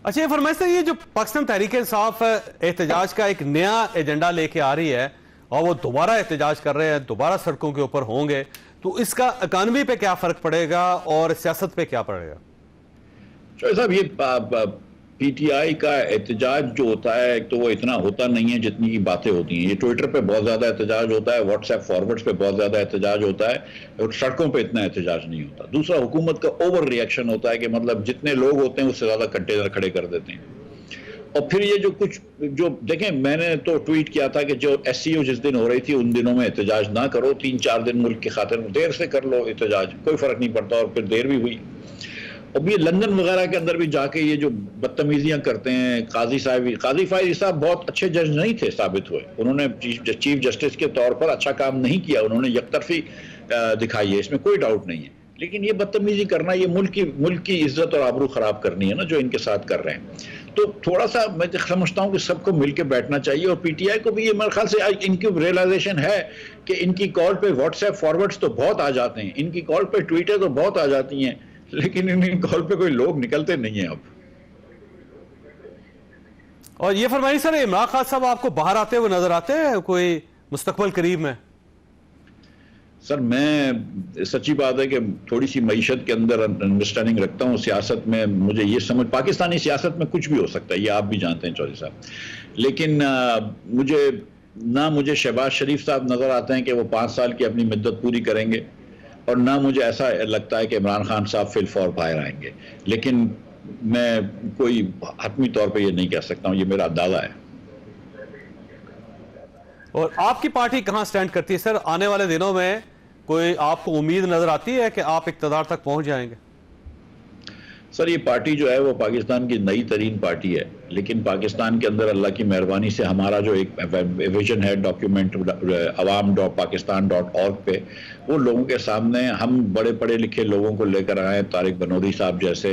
اچھا یہ فرمائیں سر، یہ جو پاکستان تحریک انصاف احتجاج کا ایک نیا ایجنڈا لے کے آ رہی ہے اور وہ دوبارہ احتجاج کر رہے ہیں، دوبارہ سڑکوں کے اوپر ہوں گے، تو اس کا اکانومی پہ کیا فرق پڑے گا اور سیاست پہ کیا پڑے گا؟ شاہد صاحب یہ PTI کا احتجاج جو ہوتا ہے ایک تو وہ اتنا ہوتا نہیں ہے جتنی کی باتیں ہوتی ہیں۔ یہ ٹویٹر پہ بہت زیادہ احتجاج ہوتا ہے، واٹس ایپ فارورڈز پہ بہت زیادہ احتجاج ہوتا ہے، اور سڑکوں پہ اتنا احتجاج نہیں ہوتا۔ دوسرا حکومت کا اوور ریئیکشن ہوتا ہے کہ مطلب جتنے لوگ ہوتے ہیں اس سے زیادہ کنٹینر کھڑے کر دیتے ہیں۔ اور پھر یہ جو دیکھیں، میں نے تو ٹویٹ کیا تھا کہ جو SCO جس دن ہو رہی تھی ان دنوں میں احتجاج نہ کرو، 3-4 دن ملک کی خاطر دیر سے کر لو احتجاج، کوئی فرق نہیں پڑتا، اور پھر دیر بھی ہوئی۔ اب یہ لندن وغیرہ کے اندر بھی جا کے یہ جو بدتمیزیاں کرتے ہیں، قاضی فائز صاحب بہت اچھے جج نہیں تھے ثابت ہوئے، انہوں نے چیف جسٹس کے طور پر اچھا کام نہیں کیا، انہوں نے یک طرفی دکھائی ہے، اس میں کوئی ڈاؤٹ نہیں ہے، لیکن یہ بدتمیزی کرنا، یہ ملک کی عزت اور آبرو خراب کرنی ہے نا جو ان کے ساتھ کر رہے ہیں۔ تو تھوڑا سا میں سمجھتا ہوں کہ سب کو مل کے بیٹھنا چاہیے، اور پی ٹی آئی کو بھی یہ میرے خیال سے ان کی ریئلائزیشن ہے کہ ان کی کال پہ واٹس ایپ فارورڈز تو بہت آ جاتے ہیں، ان کی کال پہ ٹویٹر تو بہت آ جاتی ہیں، لیکن ان کی کال پہ کوئی لوگ نکلتے نہیں ہیں اب۔ اور یہ فرمائیے سر، عمران خان صاحب آپ کو باہر آتے ہوئے نظر آتے ہیں کوئی مستقبل قریب میں؟ سر میں سچی بات ہے کہ تھوڑی سی معیشت کے اندر انڈرسٹینڈنگ رکھتا ہوں، سیاست میں مجھے یہ سمجھ، پاکستانی سیاست میں کچھ بھی ہو سکتا ہے، یہ آپ بھی جانتے ہیں چودھری صاحب، لیکن مجھے شہباز شریف صاحب نظر آتے ہیں کہ وہ 5 سال کی اپنی مدت پوری کریں گے، اور نہ مجھے ایسا لگتا ہے کہ عمران خان صاحب فی الفور باہر آئیں گے، لیکن میں کوئی حتمی طور پہ یہ نہیں کہہ سکتا ہوں، یہ میرا اندازہ ہے۔ اور آپ کی پارٹی کہاں سٹینڈ کرتی ہے سر؟ آنے والے دنوں میں کوئی آپ کو امید نظر آتی ہے کہ آپ اقتدار تک پہنچ جائیں گے؟ سر یہ پارٹی جو ہے وہ پاکستان کی نئی ترین پارٹی ہے، لیکن پاکستان کے اندر اللہ کی مہربانی سے ہمارا جو ایک ویژن ہے ڈاکیومنٹ awam.pakistan.org پہ، وہ لوگوں کے سامنے ہم بڑے پڑھے لکھے لوگوں کو لے کر آئے، طارق بنوری صاحب جیسے،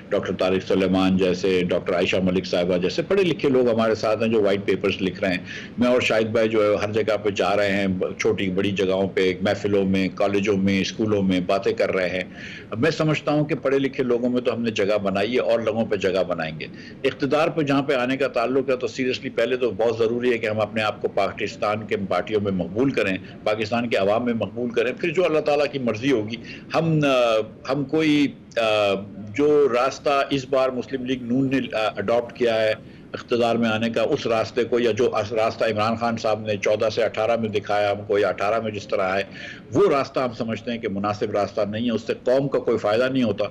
ڈاکٹر طارق سلیمان جیسے، ڈاکٹر عائشہ ملک صاحبہ جیسے پڑھے لکھے لوگ ہمارے ساتھ ہیں جو وائٹ پیپرز لکھ رہے ہیں۔ میں اور شاہد بھائی جو ہے ہر جگہ پہ جا رہے ہیں، چھوٹی بڑی جگہوں پہ، محفلوں میں، کالجوں میں، اسکولوں میں باتیں کر رہے ہیں۔ میں سمجھتا ہوں کہ پڑھے لکھے لوگوں میں تو ہم نے جگہ بنائی ہے اور لوگوں پہ جگہ بنائیں گے۔ اقتدار پہ جہاں پہ آنے کا تعلق ہے تو سیریسلی پہلے تو بہت ضروری ہے کہ ہم اپنے آپ کو پاکستان کے پارٹیوں میں مقبول کریں، پاکستان کے عوام میں مقبول کریں، پھر جو اللہ تعالیٰ کی مرضی ہوگی۔ ہم کوئی جو راستہ اس بار مسلم لیگ نون نے اڈاپٹ کیا ہے اقتدار میں آنے کا، اس راستے کو، یا جو راستہ عمران خان صاحب نے 14 سے 18 میں دکھایا ہم کو، یا 18 میں جس طرح ہے، وہ راستہ ہم سمجھتے ہیں کہ مناسب راستہ نہیں ہے، اس سے قوم کا کوئی فائدہ نہیں ہوتا۔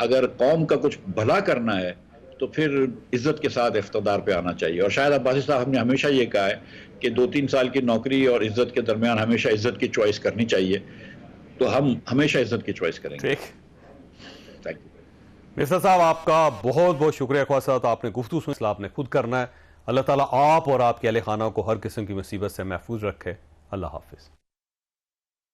اگر قوم کا کچھ بھلا کرنا ہے تو پھر عزت کے ساتھ اقتدار پہ آنا چاہیے، اور شاید عباسی صاحب ہم نے ہمیشہ یہ کہا ہے کہ 2-3 سال کی نوکری اور عزت کے درمیان ہمیشہ عزت کی چوائس کرنی چاہیے، تو ہم ہمیشہ عزت کی چوائس کریں گے۔ تھینک یو مرزا صاحب، آپ کا بہت بہت شکریہ۔ خواہ صاحب آپ نے گفتگو سن، آپ نے خود کرنا ہے۔ اللہ تعالیٰ آپ اور آپ کے اہل خانہ کو ہر قسم کی مصیبت سے محفوظ رکھے۔ اللہ حافظ۔